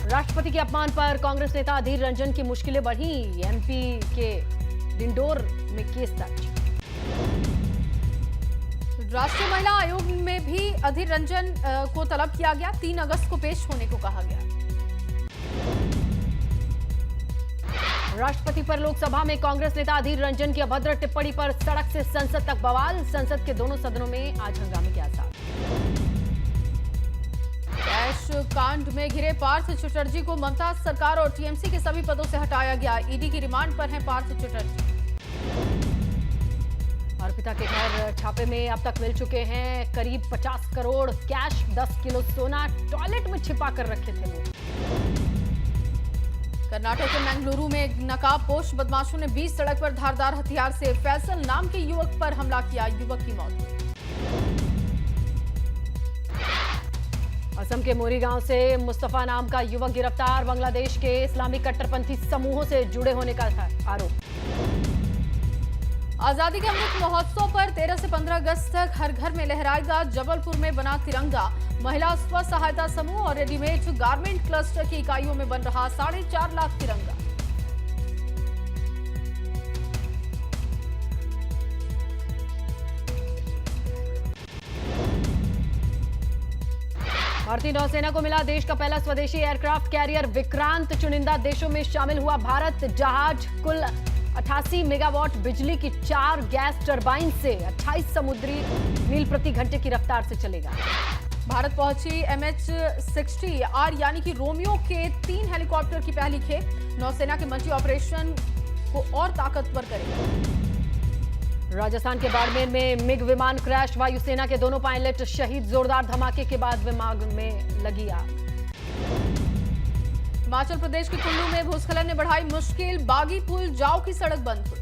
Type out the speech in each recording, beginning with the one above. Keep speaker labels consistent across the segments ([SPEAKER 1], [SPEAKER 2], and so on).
[SPEAKER 1] राष्ट्रपति के अपमान पर कांग्रेस नेता अधीर रंजन की मुश्किलें बढ़ी। एमपी के डिंडोर में केस दर्ज।
[SPEAKER 2] राष्ट्रीय महिला आयोग में भी अधीर रंजन को तलब किया गया। 3 अगस्त को पेश होने को कहा गया।
[SPEAKER 1] राष्ट्रपति पर लोकसभा में कांग्रेस नेता अधीर रंजन की अभद्र टिप्पणी पर सड़क से संसद तक बवाल। संसद के दोनों सदनों में आज हंगामे के आसार।
[SPEAKER 2] कैश कांड में घिरे पार्थ चटर्जी को ममता सरकार और टीएमसी के सभी पदों से हटाया गया। ईडी की रिमांड पर हैं पार्थ चटर्जी।
[SPEAKER 1] अर्पिता के घर छापे में अब तक मिल चुके हैं करीब 50 करोड़ कैश, 10 किलो सोना टॉयलेट में छिपा कर रखे थे लोग।
[SPEAKER 2] कर्नाटक के मंगलुरु में नकाबपोश बदमाशों ने 20 सड़क पर धारदार हथियार से फैसल नाम के युवक पर हमला किया। युवक की मौत हुई।
[SPEAKER 1] असम के मोरी गांव से मुस्तफा नाम का युवक गिरफ्तार। बांग्लादेश के इस्लामिक कट्टरपंथी समूहों से जुड़े होने का था आरोप।
[SPEAKER 2] आजादी के अमृत महोत्सव पर 13 से 15 अगस्त तक हर घर में लहराएगा जबलपुर में बना तिरंगा। महिला स्व सहायता समूह और रेडीमेड गारमेंट क्लस्टर की इकाइयों में बन रहा 4.5 लाख तिरंगा।
[SPEAKER 1] भारतीय नौसेना को मिला देश का पहला स्वदेशी एयरक्राफ्ट कैरियर विक्रांत। चुनिंदा देशों में शामिल हुआ भारत। जहाज कुल 88 मेगावाट बिजली की 4 गैस टरबाइन से 28 समुद्री मील प्रति घंटे की रफ्तार से चलेगा।
[SPEAKER 2] भारत पहुंची MH-60R यानी कि रोमियो के 3 हेलीकॉप्टर की पहली खेप। नौसेना के मंत्री ऑपरेशन को और ताकतवर करेगा।
[SPEAKER 1] राजस्थान के बाड़मेर में मिग विमान क्रैश। वायुसेना के दोनों पायलट शहीद। जोरदार धमाके के बाद विमान में लगी आग।
[SPEAKER 2] हिमाचल प्रदेश के कुल्लू में भूस्खलन ने बढ़ाई मुश्किल। बागी पुल जाओ की सड़क बंद हुई।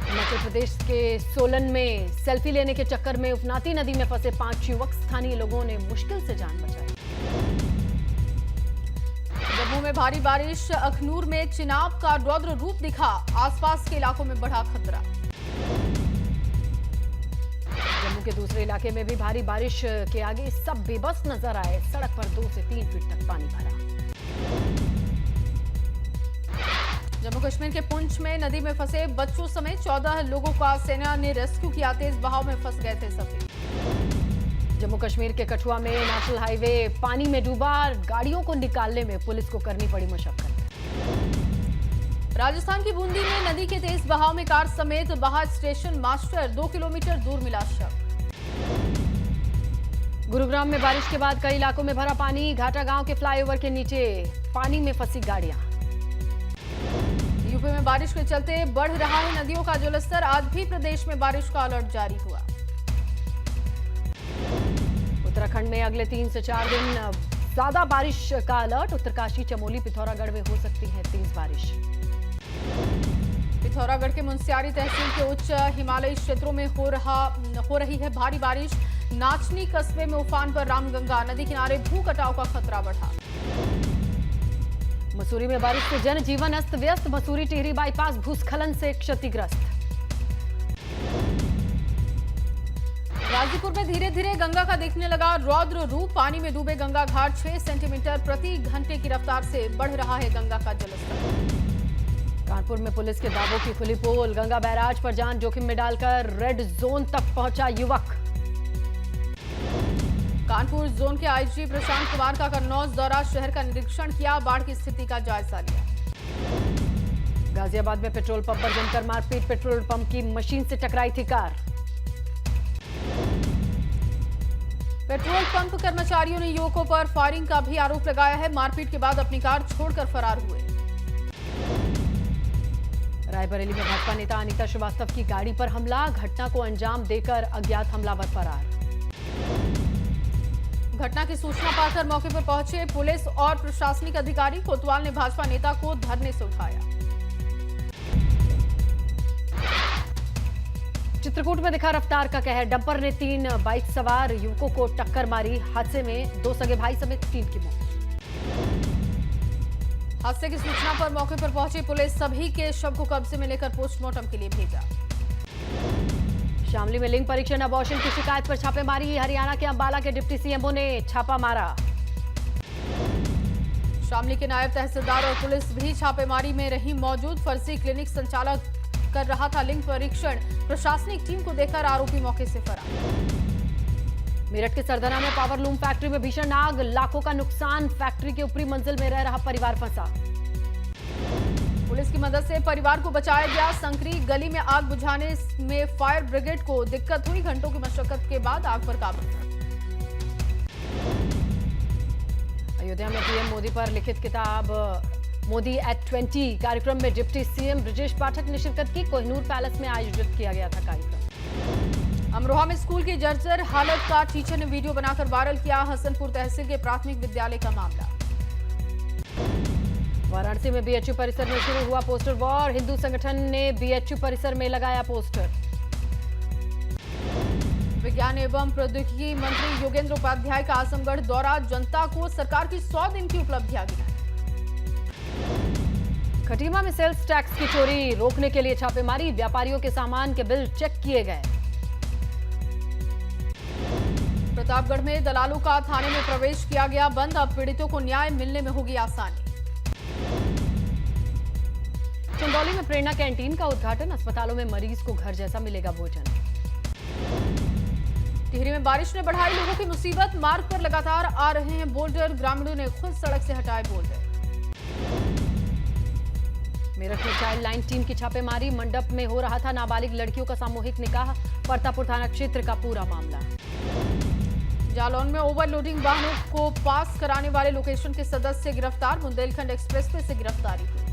[SPEAKER 1] हिमाचल प्रदेश के सोलन में सेल्फी लेने के चक्कर में उफनाती नदी में फंसे 5 युवक। स्थानीय लोगों ने मुश्किल से जान बचाई।
[SPEAKER 2] जम्मू में भारी बारिश। अखनूर में चिनाब का रौद्र रूप दिखा। आसपास के इलाकों में बढ़ा खतरा।
[SPEAKER 1] जम्मू के दूसरे इलाके में भी भारी बारिश के आगे सब बेबस नजर आए। सड़क पर 2 से 3 फीट तक पानी भरा।
[SPEAKER 2] जम्मू कश्मीर के पुंछ में नदी में फंसे बच्चों समेत 14 लोगों का सेना ने रेस्क्यू किया। तेज बहाव में फंस गए थे सभी।
[SPEAKER 1] जम्मू कश्मीर के कठुआ में नेशनल हाईवे पानी में डूबा। गाड़ियों को निकालने में पुलिस को करनी पड़ी मशक्कत।
[SPEAKER 2] राजस्थान की बूंदी में नदी के तेज बहाव में कार समेत बहा स्टेशन मास्टर 2 किलोमीटर दूर मिला शव।
[SPEAKER 1] गुरुग्राम में बारिश के बाद कई इलाकों में भरा पानी। घाटा गांव के फ्लाईओवर के नीचे पानी में फंसी गाड़ियां।
[SPEAKER 2] यूपी में बारिश के चलते बढ़ रहा है नदियों का जलस्तर। आज भी प्रदेश में बारिश का अलर्ट जारी हुआ।
[SPEAKER 1] उत्तराखंड में अगले 3 से 4 दिन ज्यादा बारिश का अलर्ट। उत्तरकाशी, चमोली, पिथौरागढ़ में हो सकती है तेज बारिश।
[SPEAKER 2] पिथौरागढ़ के मुंस्यारी तहसील के उच्च हिमालयी क्षेत्रों में हो रही है भारी बारिश। नाचनी कस्बे में उफान पर रामगंगा। नदी किनारे भू कटाव का खतरा बढ़ा।
[SPEAKER 1] मसूरी में बारिश से जनजीवन अस्त व्यस्त। मसूरी टिहरी बाईपास भूस्खलन से क्षतिग्रस्त।
[SPEAKER 2] गाजीपुर में धीरे धीरे गंगा का दिखने लगा रौद्र रूप। पानी में डूबे गंगा घाट 6 सेंटीमीटर प्रति घंटे की रफ्तार से बढ़ रहा है गंगा का जलस्तर। कानपुर में पुलिस के दावों की खुली पोल। गंगा बैराज पर जान जोखिम में डालकर रेड जोन तक पहुंचा युवक। कानपुर जोन के आईजी प्रशांत कुमार का कन्नौज दौरा। शहर का निरीक्षण किया। बाढ़ की स्थिति का जायजा लिया। गाजियाबाद में पेट्रोल पंप पर जमकर मारपीट। पेट्रोल पंप की मशीन से टकराई थी कार। पेट्रोल पंप कर्मचारियों ने युवकों पर फायरिंग का भी आरोप लगाया है। मारपीट के बाद अपनी कार छोड़कर फरार हुए। रायबरेली में भाजपा नेता अनीता श्रीवास्तव की गाड़ी पर हमला। घटना को अंजाम देकर अज्ञात हमलावर फरार। घटना की सूचना पाकर मौके पर पहुंचे पुलिस और प्रशासनिक अधिकारी। कोतवाल ने भाजपा नेता को धरने से उठाया। चित्रकूट में दिखा रफ्तार का कहर। डंपर ने 3 बाइक सवार युवकों को टक्कर मारी। हादसे में 2 सगे भाई समेत 3 की मौत। हादसे की सूचना पर मौके पर पहुंची पुलिस। सभी के शव को कब्जे में लेकर पोस्टमार्टम के लिए भेजा। शामली में लिंग परीक्षण अबॉर्शन की शिकायत पर छापेमारी। हरियाणा के अंबाला के डिप्टी सीएमओ ने छापा मारा। शामली के नायब तहसीलदार और पुलिस भी छापेमारी में रही मौजूद। फर्जी क्लिनिक संचालक कर रहा था लिंग परीक्षण। प्रशासनिक टीम को देखकर आरोपी मौके से फरार।
[SPEAKER 1] मेरठ के सरदना में पावर लूम फैक्ट्री में भीषण आग, लाखों का नुकसान। फैक्ट्री के ऊपरी मंजिल में रह रहा परिवार फंसा।
[SPEAKER 2] पुलिस की मदद से परिवार को बचाया गया। संकरी गली में आग बुझाने में फायर ब्रिगेड को दिक्कत हुई। घंटों की मशक्कत के बाद आग पर काबू।
[SPEAKER 1] अयोध्या में पीएम मोदी पर लिखित किताब मोदी एट 20 कार्यक्रम में डिप्टी सीएम ब्रजेश पाठक ने शिरकत की। कोहिनूर पैलेस में आयोजित किया गया था कार्यक्रम।
[SPEAKER 2] अमरोहा में स्कूल की जर्जर हालत का टीचर ने वीडियो बनाकर वायरल किया। हसनपुर तहसील के प्राथमिक विद्यालय का मामला।
[SPEAKER 1] वाराणसी में बीएचयू परिसर में शुरू हुआ पोस्टर वॉर। हिंदू संगठन ने बीएचयू परिसर में लगाया पोस्टर।
[SPEAKER 2] विज्ञान एवं प्रौद्योगिकी मंत्री योगेंद्र उपाध्याय का आजमगढ़ दौरा। जनता को सरकार की 100 दिन की उपलब्धियां गिनाई।
[SPEAKER 1] खटीमा में सेल्स टैक्स की चोरी रोकने के लिए छापेमारी। व्यापारियों के सामान के बिल चेक किए गए।
[SPEAKER 2] प्रतापगढ़ में दलालों का थाने में प्रवेश किया गया बंद। अब पीड़ितों को न्याय मिलने में होगी आसानी।
[SPEAKER 1] चंदौली में प्रेरणा कैंटीन का उद्घाटन। अस्पतालों में मरीज को घर जैसा मिलेगा भोजन।
[SPEAKER 2] टिहरी में बारिश ने बढ़ाई लोगों की मुसीबत। मार्ग पर लगातार आ रहे हैं बोल्डर। ग्रामीणों ने खुद सड़क से हटाए बोल्डर।
[SPEAKER 1] मेरठ में चाइल्ड लाइन टीम की छापेमारी। मंडप में हो रहा था नाबालिग लड़कियों का सामूहिक निकाह। परतापुर थाना क्षेत्र का पूरा मामला।
[SPEAKER 2] जालौन में ओवरलोडिंग वाहनों को पास कराने वाले लोकेशन के सदस्य गिरफ्तार। बुंदेलखंड एक्सप्रेसवे से गिरफ्तारी की।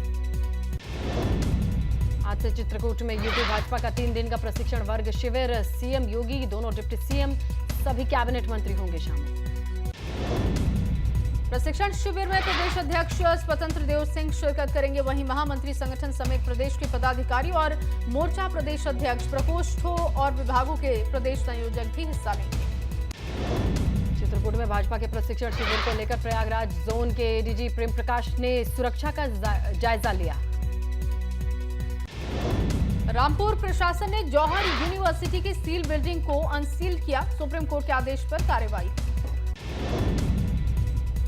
[SPEAKER 1] आज से चित्रकूट में यूपी भाजपा का 3 दिन का प्रशिक्षण वर्ग शिविर। सीएम योगी, दोनों डिप्टी सीएम, सभी कैबिनेट मंत्री होंगे शामिल।
[SPEAKER 2] प्रशिक्षण शिविर में प्रदेश अध्यक्ष स्वतंत्र देव सिंह शिरकत करेंगे। वहीं महामंत्री संगठन समेत प्रदेश के पदाधिकारी और मोर्चा प्रदेश अध्यक्ष, प्रकोष्ठों और विभागों के प्रदेश संयोजक भी हिस्सा लेंगे।
[SPEAKER 1] चित्रकूट में भाजपा के प्रशिक्षण शिविर को लेकर प्रयागराज जोन के एडीजी प्रेम प्रकाश ने सुरक्षा का जायजा लिया।
[SPEAKER 2] रामपुर प्रशासन ने जौहर यूनिवर्सिटी की सील बिल्डिंग को अनसील किया। सुप्रीम कोर्ट के आदेश पर कार्रवाई।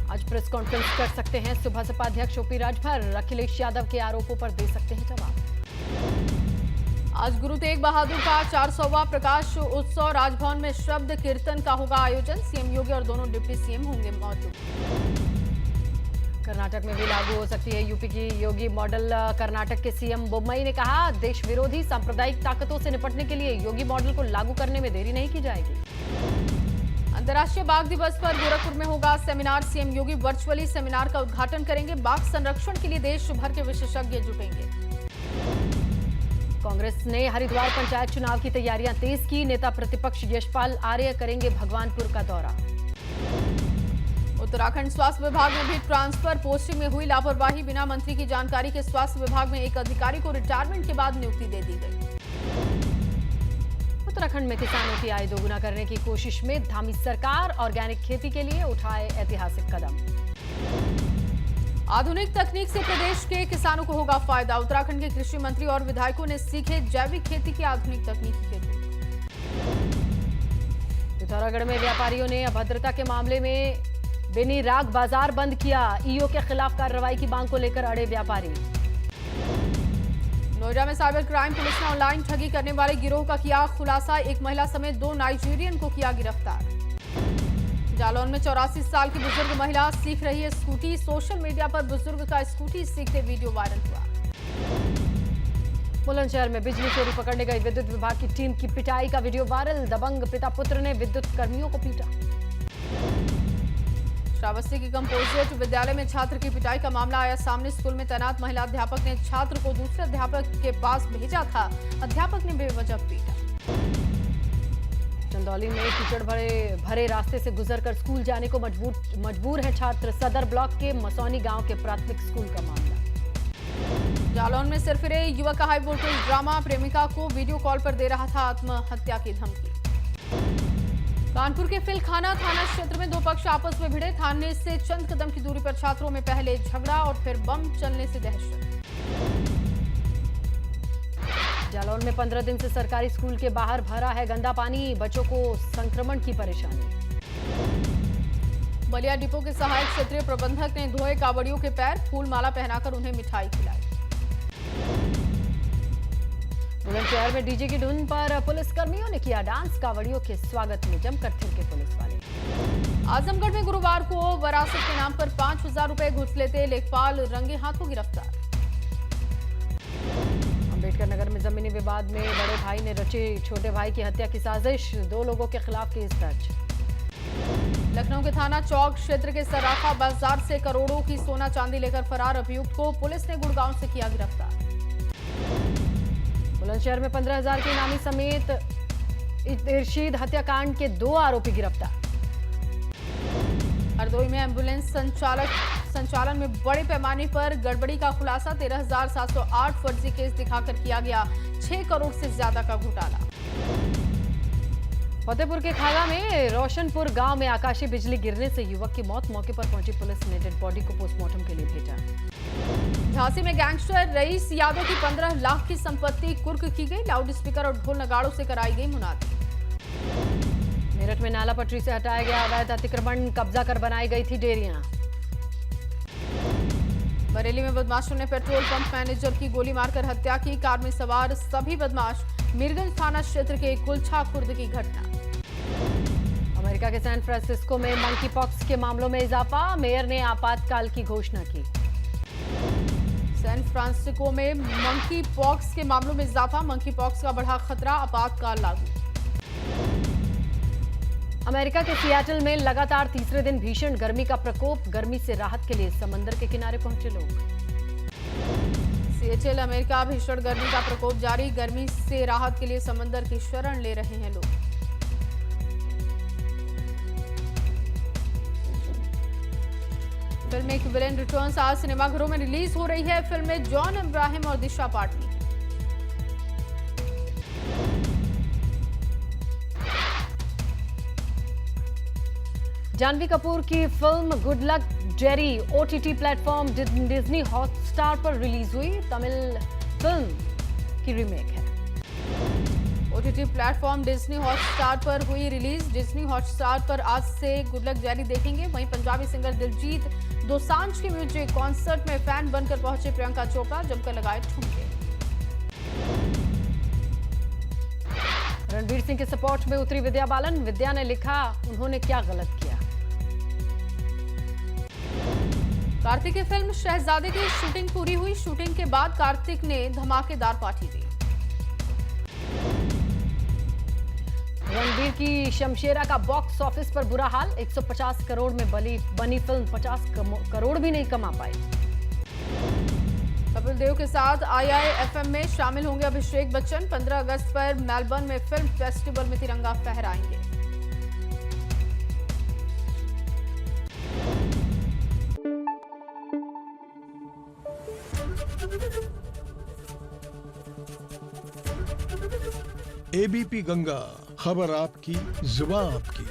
[SPEAKER 1] आज प्रेस कॉन्फ्रेंस कर सकते हैं सुबह सपा अध्यक्ष ओपी राजभर। अखिलेश यादव के आरोपों पर दे सकते हैं जवाब। आज गुरु तेग बहादुर का 400वां प्रकाश उत्सव। राजभवन में शब्द कीर्तन का होगा आयोजन। सीएम योगी और दोनों डिप्टी सीएम होंगे मौजूद। कर्नाटक में भी लागू हो सकती है यूपी की योगी मॉडल। कर्नाटक के सीएम बोम्मई ने कहा, देश विरोधी सांप्रदायिक ताकतों से निपटने के लिए योगी मॉडल को लागू करने में देरी नहीं की जाएगी। अंतर्राष्ट्रीय बाघ दिवस पर गोरखपुर में होगा सेमिनार। सीएम योगी वर्चुअली सेमिनार का उद्घाटन करेंगे। बाघ संरक्षण के लिए देश भर के विशेषज्ञ जुटेंगे। कांग्रेस ने हरिद्वार पंचायत चुनाव की तैयारियां तेज की। नेता प्रतिपक्ष यशपाल आर्य करेंगे भगवानपुर का दौरा। उत्तराखंड स्वास्थ्य विभाग में भी ट्रांसफर पोस्टिंग में हुई लापरवाही। बिना मंत्री की जानकारी के स्वास्थ्य विभाग में एक अधिकारी को रिटायरमेंट के बाद नियुक्ति दे दी गई। उत्तराखंड में किसानों की आय दोगुना करने की कोशिश में धामी सरकार ऑर्गेनिक खेती के लिए उठाए ऐतिहासिक कदम। आधुनिक तकनीक से प्रदेश के किसानों को होगा फायदा। उत्तराखंड के कृषि मंत्री और विधायकों ने सीखे जैविक खेती की आधुनिक तकनीकी के रूप। पिथौरागढ़ में व्यापारियों ने अभद्रता के मामले में बेनी राग बाजार बंद किया। ईओ के खिलाफ कार्रवाई की मांग को लेकर अड़े व्यापारी। नोएडा में साइबर क्राइम पुलिस ने ऑनलाइन ठगी करने वाले गिरोह का किया खुलासा। एक महिला समेत 2 नाइजीरियन को किया गिरफ्तार। जालौन में 84 साल की बुजुर्ग महिला सीख रही है स्कूटी। सोशल मीडिया पर बुजुर्ग का स्कूटी सीखते वीडियो वायरल हुआ। बुलंदशहर में बिजली चोरी पकड़ने गई विद्युत विभाग की टीम की पिटाई का वीडियो वायरल। दबंग पिता पुत्र ने विद्युत कर्मियों को पीटा। श्रावस्ती के कंपोजिट विद्यालय में छात्र की पिटाई का मामला आया सामने। स्कूल में तैनात महिला अध्यापक ने छात्र को दूसरे अध्यापक के पास भेजा था। अध्यापक ने बेवजह पीटा। चंदौली में कीचड़ भरे रास्ते से गुजरकर स्कूल जाने को मजबूर है छात्र। सदर ब्लॉक के मसौनी गांव के प्राथमिक स्कूल का मामला। जालौन में सिरफिरे युवक का हाई वोल्टेज ड्रामा। प्रेमिका को वीडियो कॉल पर दे रहा था आत्महत्या की धमकी। कानपुर के फिलखाना थाना क्षेत्र में 2 पक्ष आपस में भिड़े। थाने से चंद कदम की दूरी पर छात्रों में पहले झगड़ा और फिर बम चलने से दहशत। जालौन में 15 दिन से सरकारी स्कूल के बाहर भरा है गंदा पानी। बच्चों को संक्रमण की परेशानी।
[SPEAKER 2] बलिया डिपो के सहायक क्षेत्रीय प्रबंधक ने धोए कावड़ियों के पैर, फूल माला पहनाकर उन्हें मिठाई खिलाई।
[SPEAKER 1] बुलंदशहर में डीजे की धुन पर पुलिस कर्मियों ने किया डांस, कावड़ियों के स्वागत में जमकर थिरके पुलिस वाले।
[SPEAKER 2] आजमगढ़ में गुरुवार को वरासत के नाम पर 5,000 रुपए घूस लेते लेखपाल रंगे हाथों गिरफ्तार।
[SPEAKER 1] अंबेडकर नगर में जमीनी विवाद में बड़े भाई ने रची छोटे भाई की हत्या की साजिश, 2 लोगों के खिलाफ केस दर्ज।
[SPEAKER 2] लखनऊ के थाना चौक क्षेत्र के सराफा बाजार से करोड़ों की सोना चांदी लेकर फरार अभियुक्त को पुलिस ने गुड़गांव से किया गिरफ्तार।
[SPEAKER 1] बुलंदशहर में 15,000 के इनामी समेत इरशीद हत्याकांड के 2 आरोपी गिरफ्तार।
[SPEAKER 2] हरदोई में एम्बुलेंस संचालन में बड़े पैमाने पर गड़बड़ी का खुलासा, 13,708 फर्जी केस दिखाकर किया गया 6 करोड़ से ज्यादा का घोटाला।
[SPEAKER 1] फतेहपुर के खागा में रोशनपुर गांव में आकाशीय बिजली गिरने से युवक की मौत, मौके पर पहुंची पुलिस ने डेड बॉडी को पोस्टमार्टम के लिए भेजा।
[SPEAKER 2] झांसी में गैंगस्टर रईस यादव की 15 लाख की संपत्ति कुर्क की गई, लाउड स्पीकर और ढोल नगाड़ों से कराई गई मुनादी।
[SPEAKER 1] मेरठ में नाला पटरी से हटाया गया अवैध अतिक्रमण, कब्जा कर बनाई गई थी डेरियां।
[SPEAKER 2] बरेली में बदमाशों ने पेट्रोल पंप मैनेजर की गोली मारकर हत्या की, कार में सवार सभी बदमाश, मीरगंज थाना क्षेत्र के कुलछा खुर्द की घटना।
[SPEAKER 1] अमेरिका के सैन फ्रांसिस्को में मंकी पॉक्स के मामलों में इजाफा, मेयर ने आपातकाल की घोषणा की।
[SPEAKER 2] सैन फ्रांसिस्को में मंकी पॉक्स के मामलों में इजाफा, मंकी पॉक्स का बढ़ा खतरा, आपातकाल लागू।
[SPEAKER 1] अमेरिका के सियाटल में लगातार तीसरे दिन भीषण गर्मी का प्रकोप, गर्मी से राहत के लिए समंदर के किनारे पहुंचे लोग।
[SPEAKER 2] सियाटल अमेरिका, भीषण गर्मी का प्रकोप जारी, गर्मी से राहत के लिए समंदर की शरण ले रहे हैं लोग। फिल्म एक विलेन रिटर्न्स आज सिनेमाघरों में रिलीज हो रही है। फिल्म में जॉन इब्राहिम और दिशा पाटनी।
[SPEAKER 1] जानवी कपूर की film good luck Jerry OTT platform Disney Hotstar पर रिलीज हुई, तमिल फिल्म की रीमेक है।
[SPEAKER 2] ओटीटी प्लेटफॉर्म डिज्नी हॉटस्टार पर हुई रिलीज। डिज्नी हॉटस्टार पर आज से गुड लक जेरी देखेंगे। वहीं पंजाबी सिंगर दिलजीत दोसांझ के म्यूजिक कॉन्सर्ट में फैन बनकर पहुंचे प्रियंका चोपड़ा, जमकर लगाए ठुमके।
[SPEAKER 1] रणवीर सिंह के सपोर्ट में उतरी विद्या बालन, विद्या ने लिखा उन्होंने क्या गलत किया।
[SPEAKER 2] कार्तिक की फिल्म शहजादे की शूटिंग पूरी हुई, शूटिंग के बाद कार्तिक ने धमाकेदार पार्टी दी।
[SPEAKER 1] रणवीर की शमशेरा का बॉक्स ऑफिस पर बुरा हाल, 150 करोड़ में बनी फिल्म 50 करोड़ भी नहीं कमा पाई।
[SPEAKER 2] कपिल देव के साथ IIFM में शामिल होंगे अभिषेक बच्चन, 15 अगस्त पर मेलबर्न में फिल्म फेस्टिवल में तिरंगा फहराएंगे।
[SPEAKER 3] ABP गंगा, खबर आपकी, जुबान आपकी।